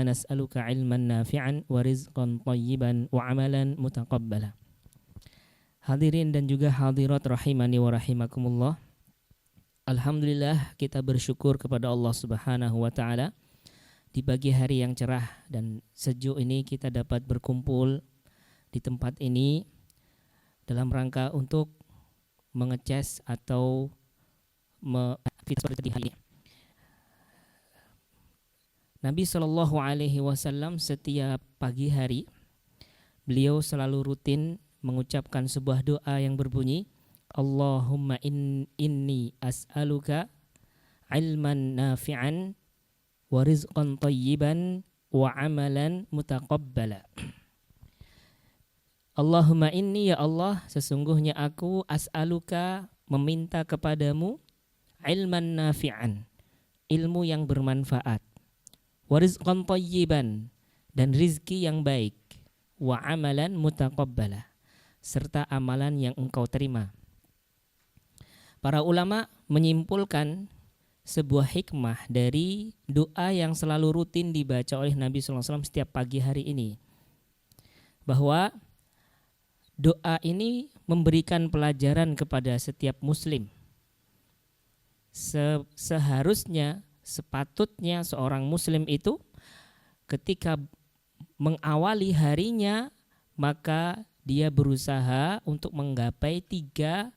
nas'aluka ilman nafi'an wa rizqan thayyiban wa amalan mutaqabbala. Hadirin dan juga hadirat rahimani wa rahimakumullah. Alhamdulillah kita bersyukur kepada Allah Subhanahu wa taala di pagi hari yang cerah dan sejuk ini kita dapat berkumpul di tempat ini dalam rangka untuk mengecas atau seperti hari ini. Nabi Shallallahu Alaihi Wasallam setiap pagi hari beliau selalu rutin mengucapkan sebuah doa yang berbunyi Allahumma inni as'aluka ilman nafi'an wa rizqan thayyiban wa amalan mutaqabbala. Allahumma inni, ya Allah, sesungguhnya aku as'aluka, meminta kepadamu ilman nafi'an, ilmu yang bermanfaat, wa rizqan thayyiban, dan rizki yang baik, wa amalan mutaqabbala, serta amalan yang engkau terima. Para ulama menyimpulkan sebuah hikmah dari doa yang selalu rutin dibaca oleh Nabi SAW setiap pagi hari ini, bahwa doa ini memberikan pelajaran kepada setiap muslim. Seharusnya, sepatutnya seorang muslim itu ketika mengawali harinya, maka dia berusaha untuk menggapai 3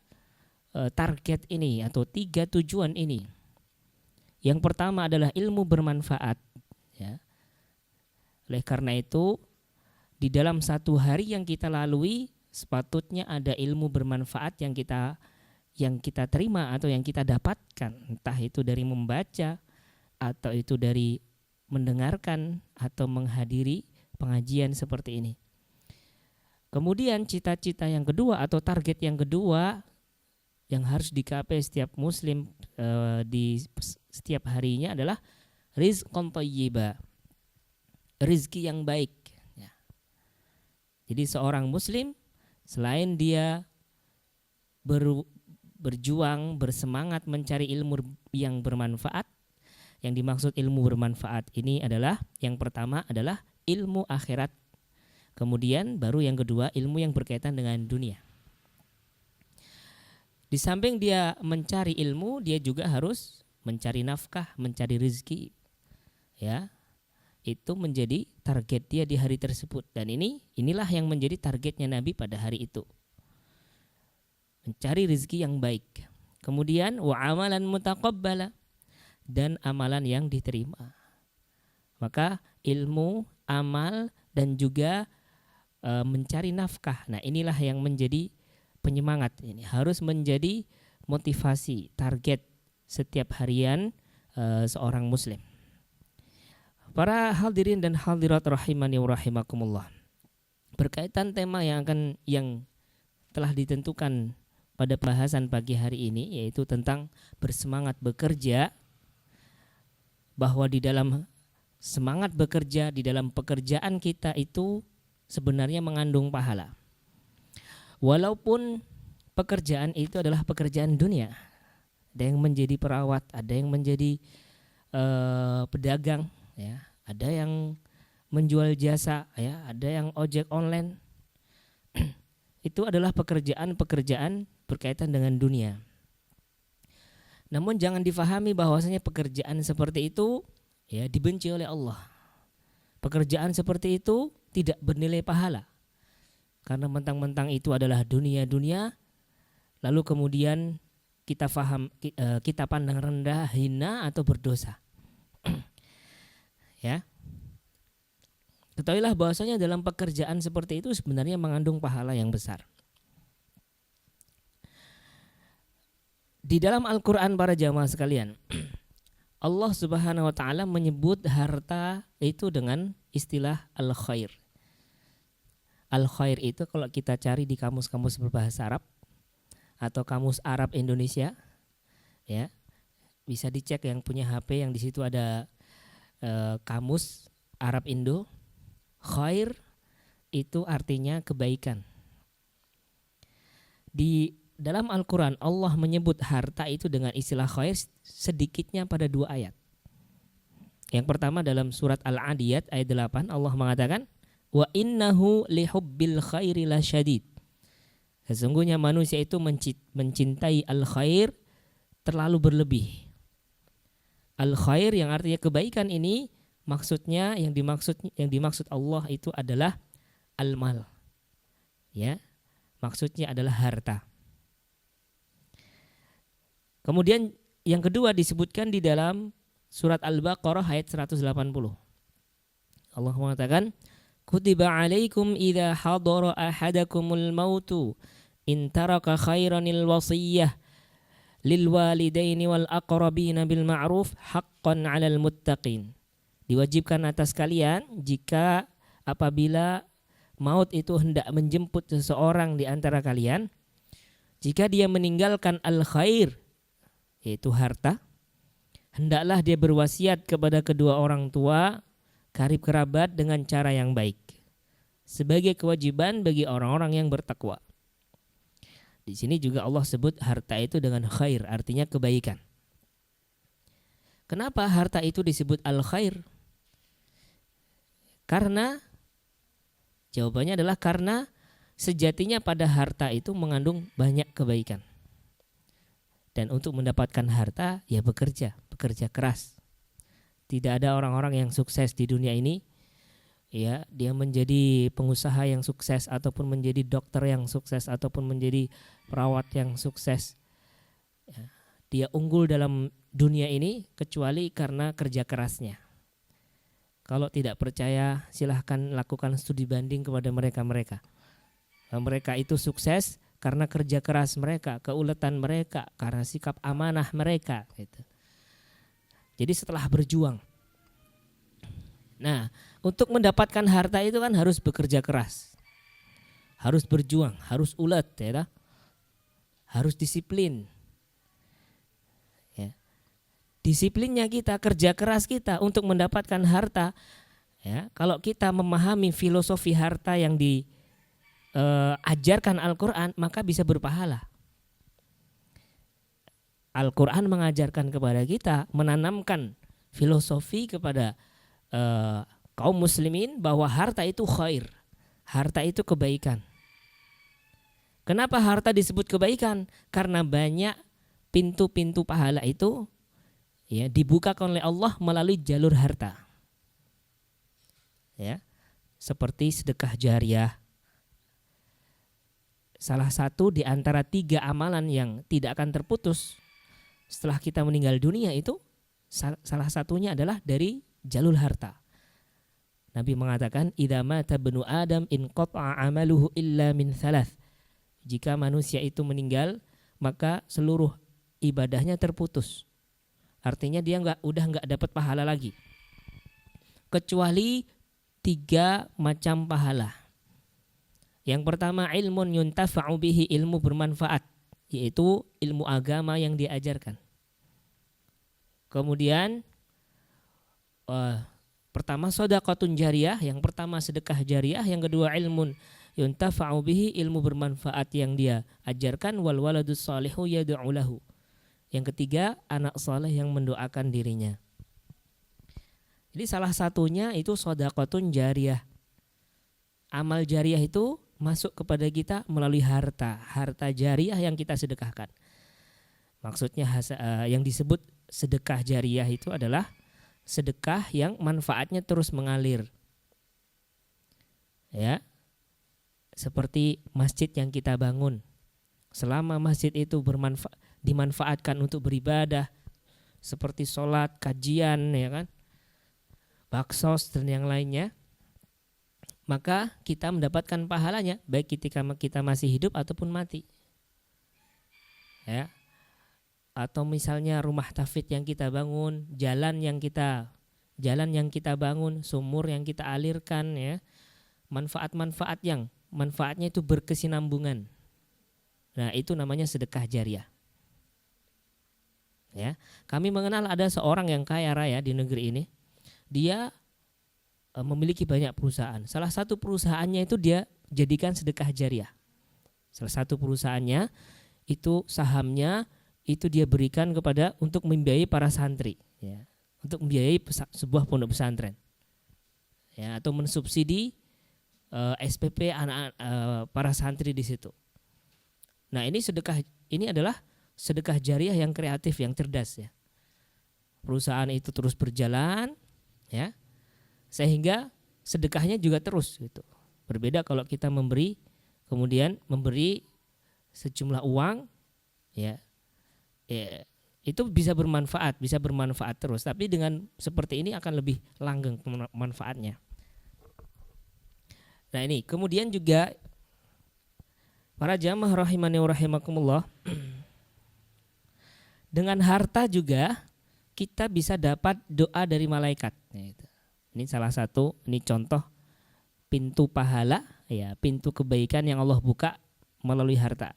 target ini atau 3 tujuan ini. Yang pertama adalah ilmu bermanfaat, ya. Oleh karena itu, di dalam satu hari yang kita lalui sepatutnya ada ilmu bermanfaat yang kita terima atau yang kita dapatkan, entah itu dari membaca atau itu dari mendengarkan atau menghadiri pengajian seperti ini. Kemudian cita-cita yang kedua atau target yang kedua yang harus dicapai setiap muslim di setiap harinya adalah rizqan thayyiba, rizki yang baik, ya. Jadi seorang muslim selain dia berjuang, bersemangat mencari ilmu yang bermanfaat, yang dimaksud ilmu bermanfaat ini adalah yang pertama adalah ilmu akhirat. Kemudian baru yang kedua ilmu yang berkaitan dengan dunia. Di samping dia mencari ilmu, dia juga harus mencari nafkah, mencari rezeki, ya. Itu menjadi target dia di hari tersebut, dan inilah yang menjadi targetnya Nabi pada hari itu, mencari rezeki yang baik. Kemudian wa amalan mutaqabbala, dan amalan yang diterima. Maka ilmu, amal, dan juga mencari nafkah. Nah, inilah yang menjadi penyemangat, ini harus menjadi motivasi, target setiap harian seorang muslim. Para hadirin dan hadirat rahimani wa rahimakumullah. Berkaitan tema yang telah ditentukan pada bahasan pagi hari ini, yaitu tentang bersemangat bekerja, bahwa di dalam semangat bekerja, di dalam pekerjaan kita itu sebenarnya mengandung pahala. Walaupun pekerjaan itu adalah pekerjaan dunia, ada yang menjadi perawat, ada yang menjadi pedagang, ya, ada yang menjual jasa, ya, ada yang ojek online. Itu adalah pekerjaan-pekerjaan berkaitan dengan dunia. Namun jangan difahami bahwasanya pekerjaan seperti itu, ya, dibenci oleh Allah. Pekerjaan seperti itu tidak bernilai pahala, karena mentang-mentang itu adalah dunia, lalu kemudian kita pandang rendah, hina, atau berdosa. Ya, ketahuilah bahwasanya dalam pekerjaan seperti itu sebenarnya mengandung pahala yang besar. Di dalam Al-Quran, para jamaah sekalian, Allah Subhanahu wa ta'ala menyebut harta itu dengan istilah al-khair. Al-khair itu kalau kita cari di kamus-kamus berbahasa Arab atau kamus Arab Indonesia, ya, bisa dicek yang punya HP yang di situ ada kamus Arab Indo. Khair itu artinya kebaikan. Di dalam Al-Quran Allah menyebut harta itu dengan istilah khair sedikitnya pada 2 ayat. Yang pertama dalam surat Al-Adiyat ayat 8 Allah mengatakan wa innahu lihubbil khairi lasyadid. Sesungguhnya manusia itu mencintai al-khair terlalu berlebih. Al-khair yang artinya kebaikan ini maksudnya yang dimaksud Allah itu adalah al-mal. Ya. Maksudnya adalah harta. Kemudian yang kedua disebutkan di dalam surat Al-Baqarah ayat 180. Allah mengatakan kutiba alaikum idza hadara ahadakumul mautu in taraka khairanil wasiyah lil walidaini wal aqrabina bil ma'ruf haqqan 'alal muttaqin. Diwajibkan atas kalian jika apabila maut itu hendak menjemput seseorang di antara kalian, jika dia meninggalkan al-khair yaitu harta, hendaklah dia berwasiat kepada kedua orang tua, karib kerabat dengan cara yang baik, sebagai kewajiban bagi orang-orang yang bertakwa. Di sini juga Allah sebut harta itu dengan khair, artinya kebaikan. Kenapa harta itu disebut al-khair? Jawabannya adalah karena sejatinya pada harta itu mengandung banyak kebaikan. Dan untuk mendapatkan harta ya bekerja keras. Tidak ada orang-orang yang sukses di dunia ini ya dia menjadi pengusaha yang sukses ataupun menjadi dokter yang sukses ataupun menjadi perawat yang sukses. Ya, dia unggul dalam dunia ini kecuali karena kerja kerasnya. Kalau tidak percaya silahkan lakukan studi banding kepada mereka-mereka. Mereka itu sukses karena kerja keras mereka, keuletan mereka, karena sikap amanah mereka gitu. Jadi setelah berjuang. Nah, untuk mendapatkan harta itu kan harus bekerja keras. Harus berjuang, harus ulet ya. Harus disiplin. Ya. Disiplinnya kita, kerja keras kita untuk mendapatkan harta ya. Kalau kita memahami filosofi harta yang ajarkan Al-Quran, maka bisa berpahala. Al-Quran mengajarkan kepada kita, menanamkan filosofi kepada kaum muslimin bahwa harta itu khair, harta itu kebaikan. Kenapa harta disebut kebaikan? Karena banyak pintu-pintu pahala itu ya dibukakan oleh Allah melalui jalur harta. Ya, seperti sedekah jariyah. Salah satu di antara 3 amalan yang tidak akan terputus setelah kita meninggal dunia itu salah satunya adalah dari jalur harta. Nabi mengatakan idza mata ibnu adam in qata'a amaluhu illa min thalath. Jika manusia itu meninggal maka seluruh ibadahnya terputus. Artinya dia udah enggak dapat pahala lagi. Kecuali 3 macam pahala. Yang pertama ilmun yuntafa'u bihi, ilmu bermanfaat, yaitu ilmu agama yang diajarkan. Kemudian pertama shadaqatun jariyah, yang pertama sedekah jariyah, yang kedua ilmun yuntafa'u bihi, ilmu bermanfaat yang dia ajarkan, wal waladus shalihu yad'u lahu. Yang ketiga anak saleh yang mendoakan dirinya. Jadi salah satunya itu shadaqatun jariyah. Amal jariyah itu masuk kepada kita melalui harta jariyah yang kita sedekahkan. Maksudnya yang disebut sedekah jariyah itu adalah sedekah yang manfaatnya terus mengalir. Ya. Seperti masjid yang kita bangun. Selama masjid itu dimanfaatkan untuk beribadah, seperti sholat, kajian, ya kan, baksos dan yang lainnya, maka kita mendapatkan pahalanya baik ketika kita masih hidup ataupun mati. Ya. Atau misalnya rumah tahfidz yang kita bangun, jalan yang kita bangun, sumur yang kita alirkan ya. Manfaatnya itu berkesinambungan. Nah, itu namanya sedekah jariyah. Ya. Kami mengenal ada seorang yang kaya raya di negeri ini. Dia memiliki banyak perusahaan. Salah satu perusahaannya itu dia jadikan sedekah jariyah. Salah satu perusahaannya itu sahamnya itu dia berikan kepada untuk membiayai para santri. Ya. untuk membiayai sebuah pondok pesantren, ya, atau mensubsidi SPP anak para santri di situ. Nah, ini adalah sedekah jariah yang kreatif, yang cerdas, ya. Perusahaan itu terus berjalan, ya, sehingga sedekahnya juga terus gitu. Berbeda kalau kita kemudian memberi sejumlah uang, ya, itu bisa bermanfaat terus. Tapi dengan seperti ini akan lebih langgeng manfaatnya. Nah, ini kemudian juga para jamaah rahimani wa rahimakumullah, dengan harta juga kita bisa dapat doa dari malaikat. Ini salah satu, ini contoh pintu pahala, ya, pintu kebaikan yang Allah buka melalui harta.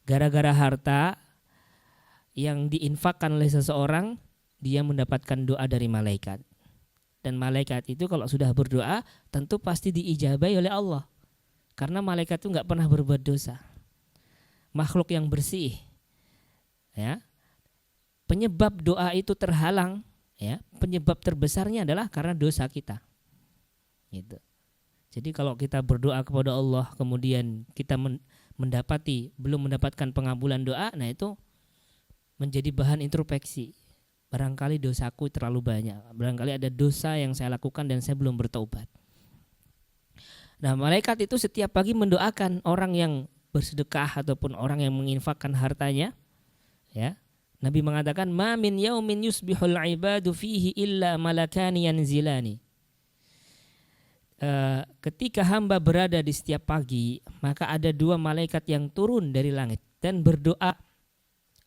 Gara-gara harta yang diinfakkan oleh seseorang, dia mendapatkan doa dari malaikat. Dan malaikat itu kalau sudah berdoa tentu pasti diijabai oleh Allah. Karena malaikat itu nggak pernah berbuat dosa. Makhluk yang bersih. Ya. Penyebab doa itu terhalang, ya, penyebab terbesarnya adalah karena dosa kita. Gitu. Jadi kalau kita berdoa kepada Allah kemudian kita belum mendapatkan pengabulan doa, nah itu menjadi bahan introspeksi. Barangkali dosaku terlalu banyak, barangkali ada dosa yang saya lakukan dan saya belum bertaubat. Nah, malaikat itu setiap pagi mendoakan orang yang bersedekah ataupun orang yang menginfakkan hartanya, ya. Nabi mengatakan, "Ma min yaumin yusbihul ibadu fihi illa malakani yanzilani." Ketika hamba berada di setiap pagi, maka ada 2 malaikat yang turun dari langit dan berdoa,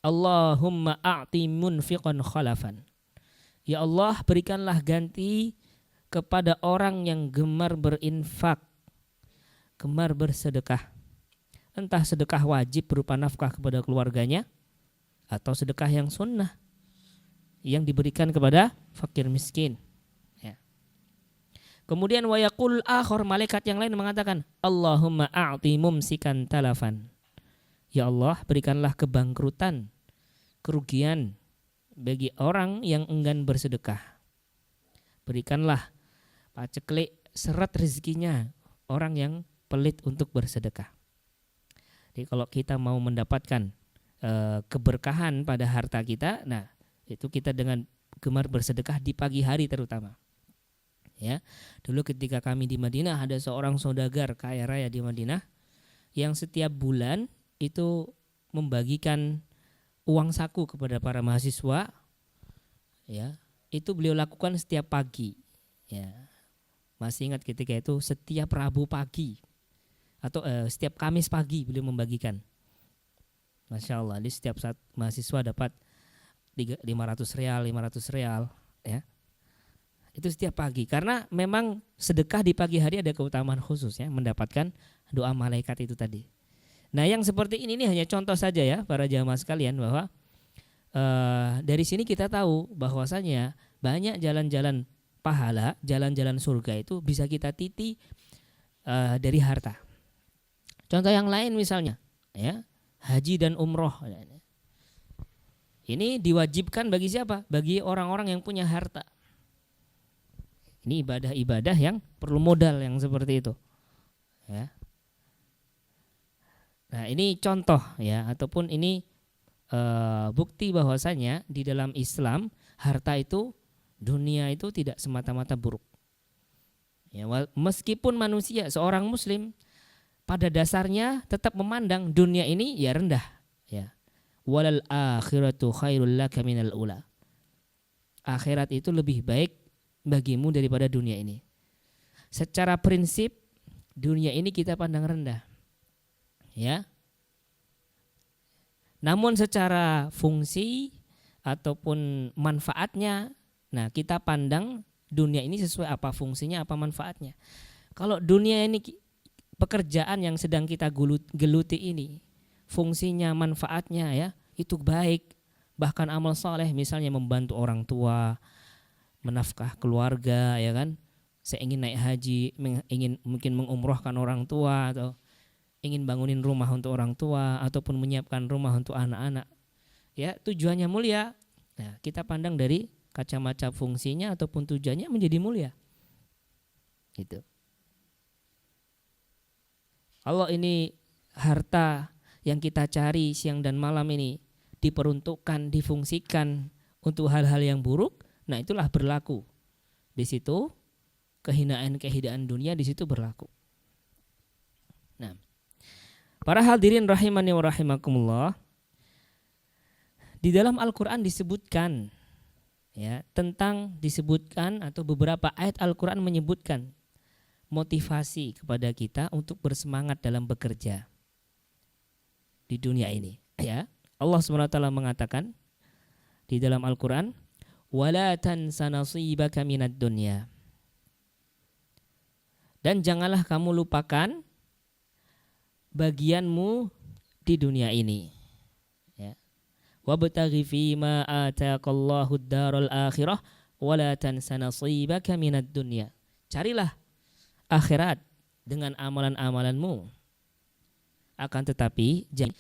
Allahumma a'ti munfiqan khalafan. Ya Allah, berikanlah ganti kepada orang yang gemar berinfak, gemar bersedekah. Entah sedekah wajib berupa nafkah kepada keluarganya, atau sedekah yang sunnah yang diberikan kepada fakir miskin. Ya. Kemudian wa yaqul akhar, malaikat yang lain mengatakan, Allahumma a'ti mumsikan talafan. Ya Allah, berikanlah kebangkrutan, kerugian bagi orang yang enggan bersedekah. Berikanlah paceklik seret rezekinya orang yang pelit untuk bersedekah. Jadi kalau kita mau mendapatkan keberkahan pada harta kita, nah itu kita dengan gemar bersedekah di pagi hari terutama. Ya, dulu ketika kami di Madinah ada seorang saudagar kaya raya di Madinah yang setiap bulan itu membagikan uang saku kepada para mahasiswa. Ya, itu beliau lakukan setiap pagi. Ya, masih ingat ketika itu setiap Rabu pagi atau setiap Kamis pagi beliau membagikan. Masya Allah, di setiap saat mahasiswa dapat 500 real, ya. Itu setiap pagi, karena memang sedekah di pagi hari ada keutamaan khusus, ya, mendapatkan doa malaikat itu tadi. Nah, yang seperti ini hanya contoh saja, ya, para jamaah sekalian, bahwa dari sini kita tahu bahwasanya banyak jalan-jalan pahala, jalan-jalan surga itu bisa kita titi dari harta. Contoh yang lain misalnya, ya, haji dan umroh. Ini diwajibkan bagi siapa? Bagi orang-orang yang punya harta. Ini ibadah-ibadah yang perlu modal yang seperti itu. Ya. Nah, ini contoh, ya, ataupun ini bukti bahwasanya di dalam Islam harta itu, dunia itu tidak semata-mata buruk. Ya, meskipun manusia, seorang muslim pada dasarnya tetap memandang dunia ini ya rendah, ya. Walal akhiratu khairul laka minal ula. Akhirat itu lebih baik bagimu daripada dunia ini. Secara prinsip dunia ini kita pandang rendah, ya. Namun secara fungsi ataupun manfaatnya, nah kita pandang dunia ini sesuai apa fungsinya, apa manfaatnya. Kalau dunia ini pekerjaan yang sedang kita geluti ini, fungsinya, manfaatnya, ya, itu baik, bahkan amal soleh, misalnya membantu orang tua, menafkah keluarga, ya kan, saya ingin naik haji, ingin mungkin mengumrohkan orang tua, atau ingin bangunin rumah untuk orang tua, ataupun menyiapkan rumah untuk anak-anak, ya, tujuannya mulia. Nah, kita pandang dari kacamata fungsinya ataupun tujuannya menjadi mulia. Gitu. Kalau ini harta yang kita cari siang dan malam ini diperuntukkan, difungsikan untuk hal-hal yang buruk, nah itulah berlaku. Di situ kehinaan dunia di situ berlaku. Nah, para hadirin rahimani wa rahimakumullah, di dalam Al-Qur'an disebutkan disebutkan atau beberapa ayat Al-Qur'an menyebutkan motivasi kepada kita untuk bersemangat dalam bekerja di dunia ini, ya. Allah SWT mengatakan di dalam Al-Qur'an, "Wala tansa nasibaka minad dunya." Dan janganlah kamu lupakan bagianmu di dunia ini. Ya. Wabtaghi fima ataqallahu ad-daral akhirah wala tansa nasibaka minad dunya. Carilah akhirat dengan amalan-amalanmu. Akan tetapi jangan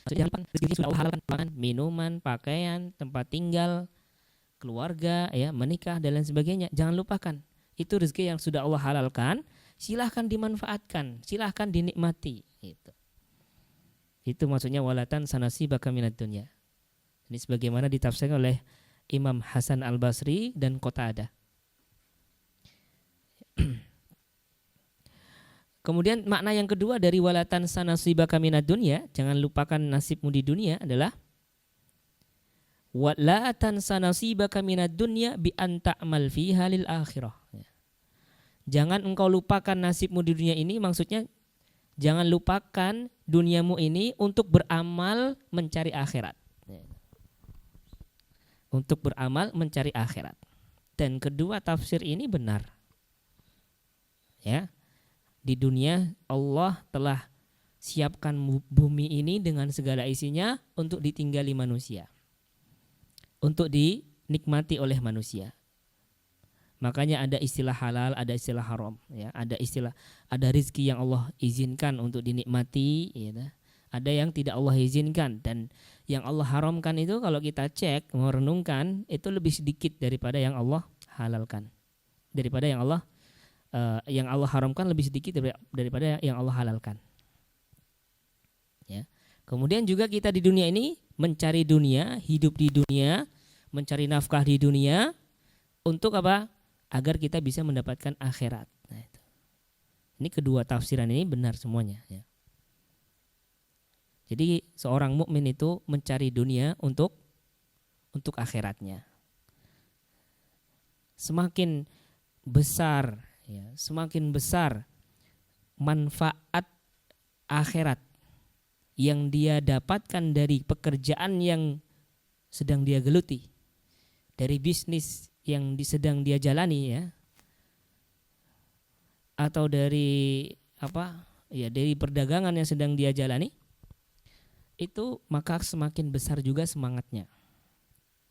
rezeki sudah Allah halalkan, minuman, pakaian, tempat tinggal, keluarga, ya, menikah dan lain sebagainya. Jangan lupakan. Itu rezeki yang sudah Allah halalkan, silahkan dimanfaatkan, silahkan dinikmati. Itu maksudnya walatan sanasi baka minad dunya. Ini sebagaimana ditafsirkan oleh Imam Hasan Al-Basri dan Qatadah. Kemudian makna yang kedua dari walatan sanasibaka minad dunya, jangan lupakan nasibmu di dunia, adalah walatan sanasibaka minad dunya bi an ta'mal fiha lil akhirah. Jangan engkau lupakan nasibmu di dunia ini, maksudnya jangan lupakan duniamu ini untuk beramal mencari akhirat. Untuk beramal mencari akhirat. Dan kedua tafsir ini benar. Ya. Di dunia Allah telah siapkan bumi ini dengan segala isinya untuk ditinggali manusia, untuk dinikmati oleh manusia. Makanya ada istilah halal, ada istilah haram, ya. Ada rizki yang Allah izinkan untuk dinikmati, ya. Ada yang tidak Allah izinkan, dan yang Allah haramkan itu kalau kita cek, merenungkan, itu lebih sedikit daripada yang Allah halalkan. Daripada yang Allah haramkan lebih sedikit daripada yang Allah halalkan. Ya. Kemudian juga kita di dunia ini mencari dunia, hidup di dunia, mencari nafkah di dunia untuk apa? Agar kita bisa mendapatkan akhirat. Nah, itu. Ini kedua tafsiran ini benar semuanya. Ya. Jadi seorang mukmin itu mencari dunia untuk akhiratnya. Semakin besar, ya, semakin besar manfaat akhirat yang dia dapatkan dari pekerjaan yang sedang dia geluti, dari bisnis yang sedang dia jalani, ya, atau dari dari perdagangan yang sedang dia jalani, itu maka semakin besar juga semangatnya.